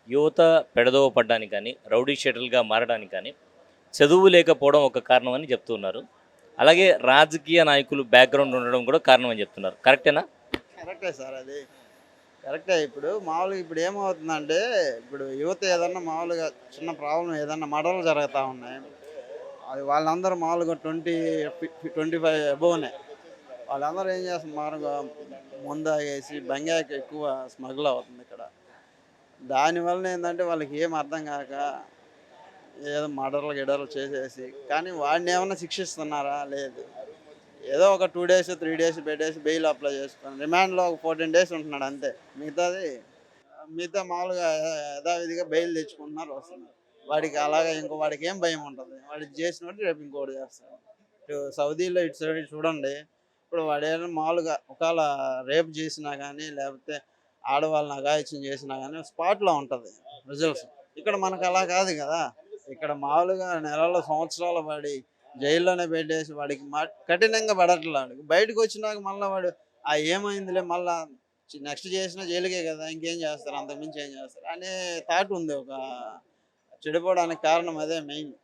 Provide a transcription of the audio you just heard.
యువత పెడదోవ పడ్డానికి కానీ, రౌడీ షీటర్లుగా మారడానికి కానీ, చదువు లేకపోవడం ఒక కారణం అని చెప్తున్నారు. అలాగే రాజకీయ నాయకులు బ్యాక్‌గ్రౌండ్ ఉండడం కూడా కారణం అని చెప్తున్నారు. కరెక్టేనా? కరెక్టే సార్ అది. కరెక్టే. ఇప్పుడు మామూలుగా ఇప్పుడు ఏమవుతుందంటే, ఇప్పుడు యువత ఏదన్నా మామూలుగా చిన్న ప్రాబ్లమ్ ఏదన్నా మర్డర్‌లు జరుగుతా ఉన్నాయి. అది వాళ్ళందరూ మామూలుగా 25 అబోవ్‌నే. వాళ్ళందరూ ఏం చేస్తున్నారు మందాగేసి బంగాకు ఎక్కువ స్మగుల్ అవుతుంది ఇక్కడ. దానివల్ల ఏందంటే వాళ్ళకి ఏం అర్థం కాక ఏదో మర్డర్‌లు, గిడర్లు చేసేసి కానీ వాడినేమన్నా శిక్షిస్తున్నారా? లేదు. ఏదో ఒక 2 డేస్, 3 డేస్ పెట్టేసి బెయిల్ అప్లై చేసుకొని రిమాండ్‌లో ఒక 14 డేస్ ఉంటున్నాడు అంతే. మిగతా మామూలుగా యథావిధిగా బెయిల్ తెచ్చుకుంటున్నారు, వస్తున్నారు. వాడికి అలాగా వాడికి ఏం భయం ఉంటది? వాడు ఇది చేసినోడు రేపు ఇంకోటి చేస్తాడు. ఇటు సౌదీలో ఇటు సైడ్ చూడండి. ఇప్పుడు వాడేదైనా మామూలుగా ఒకాళ రేప్ చేసినా గానీ, లేకపోతే ఆడవాళ్ళని అఘాయిత్యం చేసినా గానీ స్పాట్‌లో ఉంటది రిజల్ట్స్. ఇక్కడ మనకు అలా కాదు గదా! ఇక్కడ మామూలుగా నెలలు, సంవత్సరాలు వాడి జైల్లోనే పెట్టేసి వాడికి కఠినంగా పడట్లా ఆడికి. బయటకొచ్చినాక మళ్ళా వాడు ఏమైందిలే మళ్ళా నెక్స్ట్ చేసినా జైలుకే కదా! ఇంకేం చేస్తారు? అంతకు మించి ఏం చేస్తారు? అనే థాట్ ఉంది. చెడిపోవడానికి కారణం అదే మెయిన్.